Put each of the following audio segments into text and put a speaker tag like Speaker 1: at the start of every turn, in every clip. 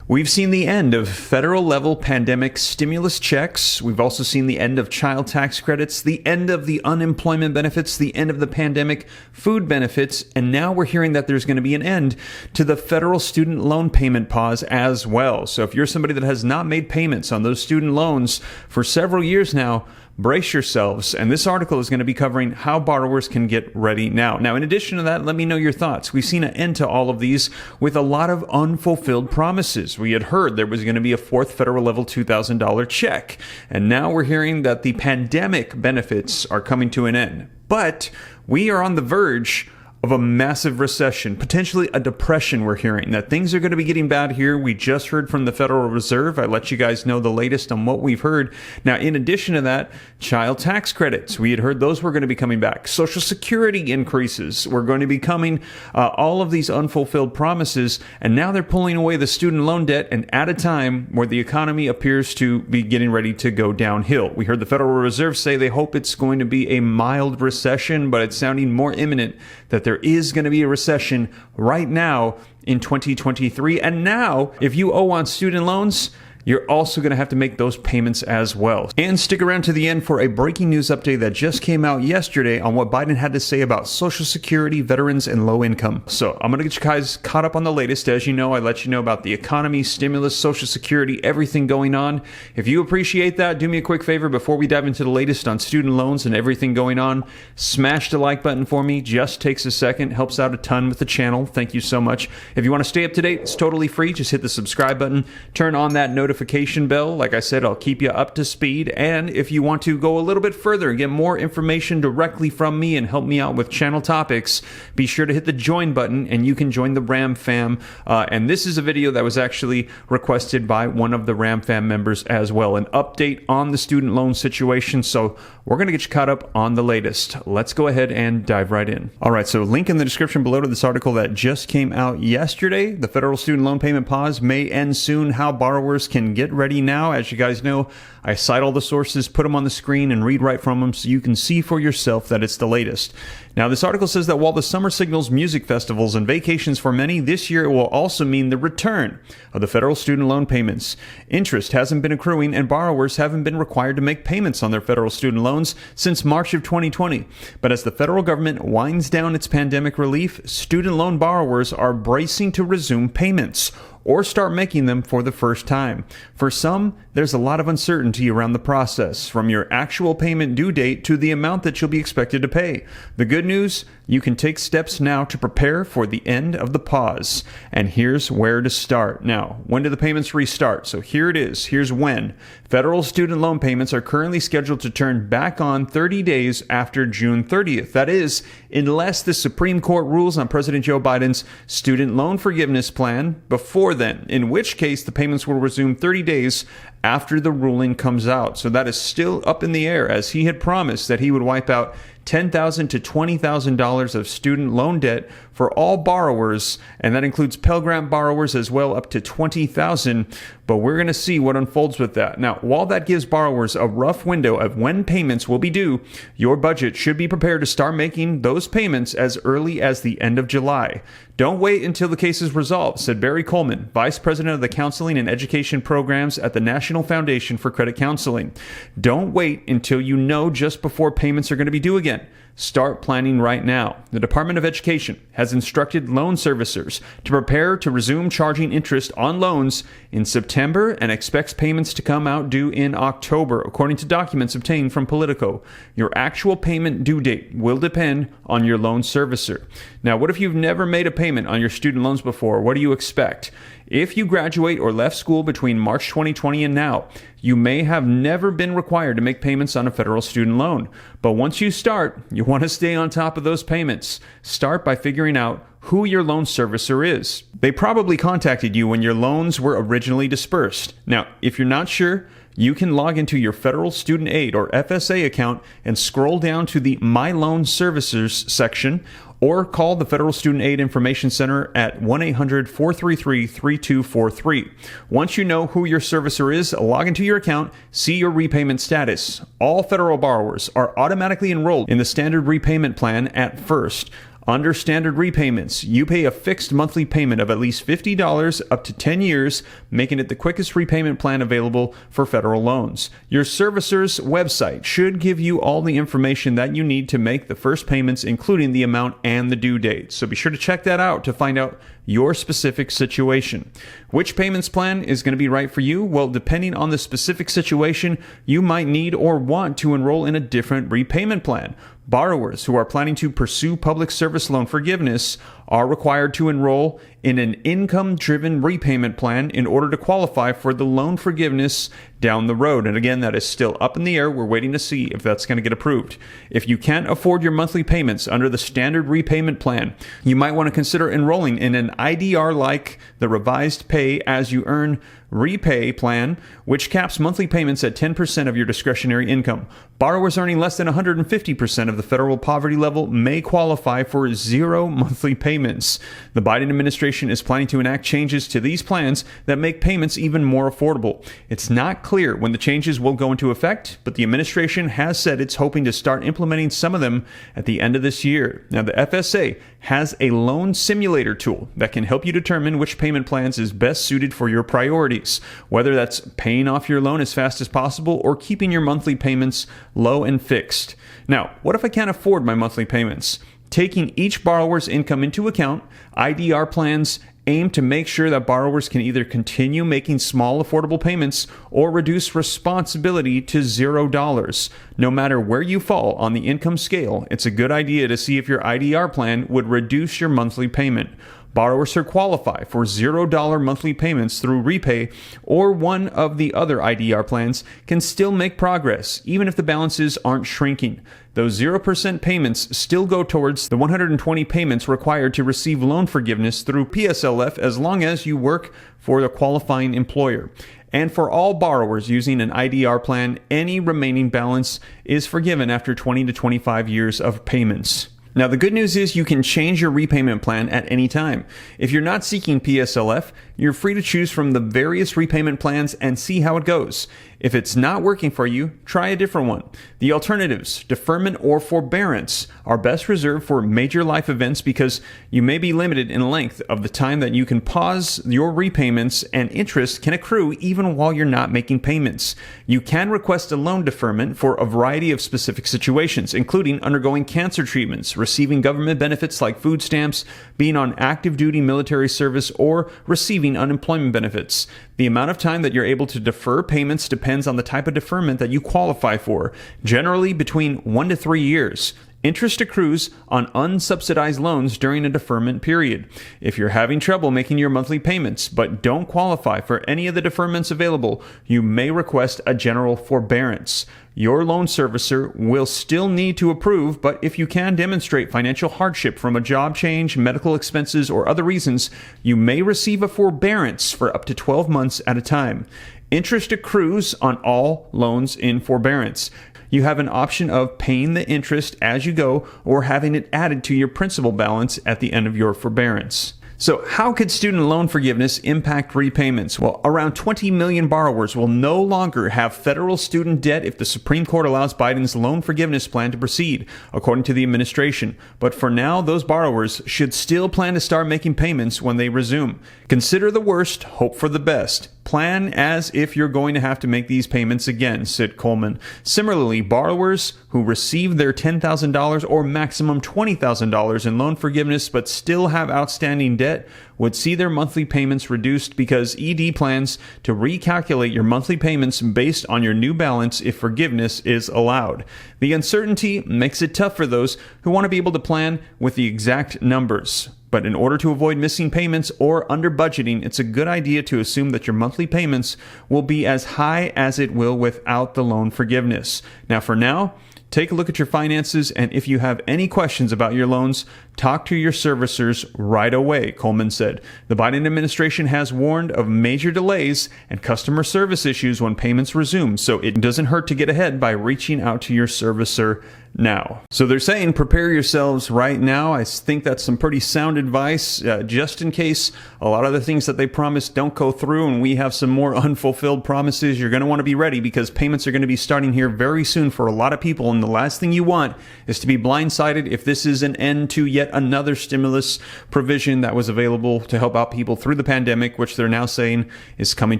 Speaker 1: We've seen the end of federal level pandemic stimulus checks. We've also seen the end of child tax credits, the end of the unemployment benefits, the end of the pandemic food benefits, and now we're hearing that there's going to be an end to the federal student loan payment pause as well. So if you're somebody that has not made payments on those student loans for several years now, brace yourselves, and this article is going to be covering how borrowers can get ready now. Now, in addition to that, let me know your thoughts. We've seen an end to all of these with a lot of unfulfilled promises. We had heard there was going to be a fourth federal level $2,000 check, and now we're hearing that the pandemic benefits are coming to an end. But we are on the verge of a massive recession, potentially a depression. We're hearing that things are going to be getting bad here. We just heard from the Federal Reserve. I let you guys know the latest on what we've heard. Now, in addition to that, child tax credits, we had heard those were going to be coming back. Social Security increases were going to be coming, all of these unfulfilled promises, and now they're pulling away the student loan debt, and at a time where the economy appears to be getting ready to go downhill. We heard the Federal Reserve say they hope it's going to be a mild recession, but it's sounding more imminent that there is going to be a recession right now in 2023. And now, if you owe on student loans, you're also going to have to make those payments as well. And stick around to the end for a breaking news update that just came out yesterday on what Biden had to say about Social Security, veterans, and low income. So I'm going to get you guys caught up on the latest. As you know, I let you know about the economy, stimulus, Social Security, everything going on. If you appreciate that, do me a quick favor before we dive into the latest on student loans and everything going on. Smash the like button for me. Just takes a second. Helps out a ton with the channel. Thank you so much. If you want to stay up to date, it's totally free. Just hit the subscribe button. Turn on that notification bell. Like I said, I'll keep you up to speed. And if you want to go a little bit further and get more information directly from me and help me out with channel topics, be sure to hit the join button and you can join the Ram fam. And this is a video that was actually requested by one of the Ram fam members as well, an update on the student loan situation. So we're going to get you caught up on the latest. Let's go ahead and dive right in. All right, so link in the description below to this article that just came out yesterday. The federal student loan payment pause may end soon. How borrowers can get ready now. As you guys know, I cite all the sources, put them on the screen, and read right from them so you can see for yourself that it's the latest. Now, this article says that while the summer signals music festivals and vacations for many, this year it will also mean the return of the federal student loan payments. Interest hasn't been accruing, and borrowers haven't been required to make payments on their federal student loans since March of 2020. But as the federal government winds down its pandemic relief, student loan borrowers are bracing to resume payments or start making them for the first time. For some, there's a lot of uncertainty around the process, from your actual payment due date to the amount that you'll be expected to pay. The good news, you can take steps now to prepare for the end of the pause. And here's where to start. Now, when do the payments restart? So here it is. Here's when. Federal student loan payments are currently scheduled to turn back on 30 days after June 30th. That is, unless the Supreme Court rules on President Joe Biden's student loan forgiveness plan before then, in which case the payments will resume 30 days after the ruling comes out. So that is still up in the air, as he had promised that he would wipe out $10,000 to $20,000 of student loan debt for all borrowers, and that includes Pell Grant borrowers as well, up to $20,000. But we're going to see what unfolds with that. Now, while that gives borrowers a rough window of when payments will be due, your budget should be prepared to start making those payments as early as the end of July. Don't wait until the case is resolved, said Barry Coleman, Vice President of the Counseling and Education Programs at the National Foundation for Credit Counseling. Don't wait until you know just before payments are going to be due again. Start planning right now. The Department of Education has instructed loan servicers to prepare to resume charging interest on loans in September and expects payments to come out due in October, according to documents obtained from Politico. Your actual payment due date will depend on your loan servicer. Now, what if you've never made a payment on your student loans before? What do you expect? If you graduate or left school between March 2020 and now, you may have never been required to make payments on a federal student loan. But once you start, you want to stay on top of those payments. Start by figuring out who your loan servicer is. They probably contacted you when your loans were originally dispersed. Now, if you're not sure, you can log into your Federal Student Aid or FSA account and scroll down to the My Loan Servicers section, or call the Federal Student Aid Information Center at 1-800-433-3243. Once you know who your servicer is, log into your account, see your repayment status. All federal borrowers are automatically enrolled in the standard repayment plan at first. Under standard repayments, you pay a fixed monthly payment of at least $50 up to 10 years, making it the quickest repayment plan available for federal loans. Your servicer's website should give you all the information that you need to make the first payments, including the amount and the due date. So be sure to check that out to find out your specific situation. Which payments plan is going to be right for you? Well, depending on the specific situation, you might need or want to enroll in a different repayment plan. Borrowers who are planning to pursue public service loan forgiveness are required to enroll in an income-driven repayment plan in order to qualify for the loan forgiveness down the road. And again, that is still up in the air. We're waiting to see if that's going to get approved. If you can't afford your monthly payments under the standard repayment plan, you might want to consider enrolling in an IDR like the Revised Pay As You Earn Repay plan, which caps monthly payments at 10% of your discretionary income. Borrowers earning less than 150% of the federal poverty level may qualify for 0 monthly payments. The Biden administration is planning to enact changes to these plans that make payments even more affordable. It's not clear when the changes will go into effect, but the administration has said it's hoping to start implementing some of them at the end of this year. Now, the FSA has a loan simulator tool that can help you determine which payment plans is best suited for your priorities, whether that's paying off your loan as fast as possible or keeping your monthly payments low and fixed. Now, what if I can't afford my monthly payments? Taking each borrower's income into account, IDR plans aim to make sure that borrowers can either continue making small affordable payments or reduce responsibility to $0. No matter where you fall on the income scale, it's a good idea to see if your IDR plan would reduce your monthly payment. Borrowers who qualify for $0 monthly payments through Repay or one of the other IDR plans can still make progress, even if the balances aren't shrinking. Those 0% payments still go towards the 120 payments required to receive loan forgiveness through PSLF as long as you work for the qualifying employer. And for all borrowers using an IDR plan, any remaining balance is forgiven after 20 to 25 years of payments. Now, the good news is you can change your repayment plan at any time. If you're not seeking PSLF, you're free to choose from the various repayment plans and see how it goes. If it's not working for you, try a different one. The alternatives, deferment or forbearance, are best reserved for major life events because you may be limited in length of the time that you can pause your repayments, and interest can accrue even while you're not making payments. You can request a loan deferment for a variety of specific situations, including undergoing cancer treatments, receiving government benefits like food stamps, being on active duty military service, or receiving unemployment benefits. The amount of time that you're able to defer payments depends on the type of deferment that you qualify for, generally between 1 to 3 years. Interest accrues on unsubsidized loans during a deferment period. If you're having trouble making your monthly payments but don't qualify for any of the deferments available, you may request a general forbearance. Your loan servicer will still need to approve, but if you can demonstrate financial hardship from a job change, medical expenses, or other reasons, you may receive a forbearance for up to 12 months at a time. Interest accrues on all loans in forbearance. You have an option of paying the interest as you go or having it added to your principal balance at the end of your forbearance. So how could student loan forgiveness impact repayments? Well, around 20 million borrowers will no longer have federal student debt if the Supreme Court allows Biden's loan forgiveness plan to proceed, according to the administration. But for now, those borrowers should still plan to start making payments when they resume. Consider the worst, hope for the best. Plan as if you're going to have to make these payments again, said Coleman. Similarly, borrowers who receive their $10,000 or maximum $20,000 in loan forgiveness but still have outstanding debt would see their monthly payments reduced because ED plans to recalculate your monthly payments based on your new balance if forgiveness is allowed. The uncertainty makes it tough for those who want to be able to plan with the exact numbers. But in order to avoid missing payments or under budgeting, it's a good idea to assume that your monthly payments will be as high as it will without the loan forgiveness. Now, for now, take a look at your finances, and if you have any questions about your loans, talk to your servicers right away, Coleman said. The Biden administration has warned of major delays and customer service issues when payments resume, so it doesn't hurt to get ahead by reaching out to your servicer now. So they're saying prepare yourselves right now. I think that's some pretty sound advice, just in case a lot of the things that they promised don't go through and we have some more unfulfilled promises. You're going to want to be ready because payments are going to be starting here very soon for a lot of people, and the last thing you want is to be blindsided if this is an end to yet yet another stimulus provision that was available to help out people through the pandemic, which they're now saying is coming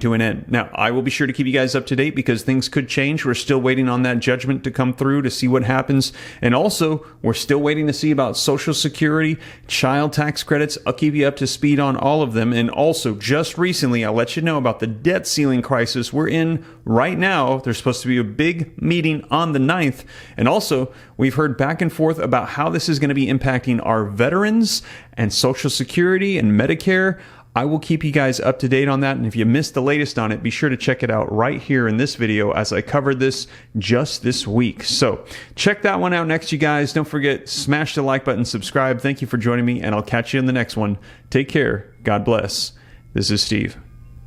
Speaker 1: to an end. Now, I will be sure to keep you guys up to date because things could change. We're still waiting on that judgment to come through to see what happens. And also, we're still waiting to see about Social Security, child tax credits. I'll keep you up to speed on all of them. And also, just recently, I'll let you know about the debt ceiling crisis we're in right now. There's supposed to be a big meeting on the 9th. And also, we've heard back and forth about how this is going to be impacting our veterans and Social Security and Medicare. I will keep you guys up to date on that. And if you missed the latest on it, be sure to check it out right here in this video as I covered this just this week. So check that one out next, you guys. Don't forget, smash the like button, subscribe. Thank you for joining me, and I'll catch you in the next one. Take care. God bless. This is Steve.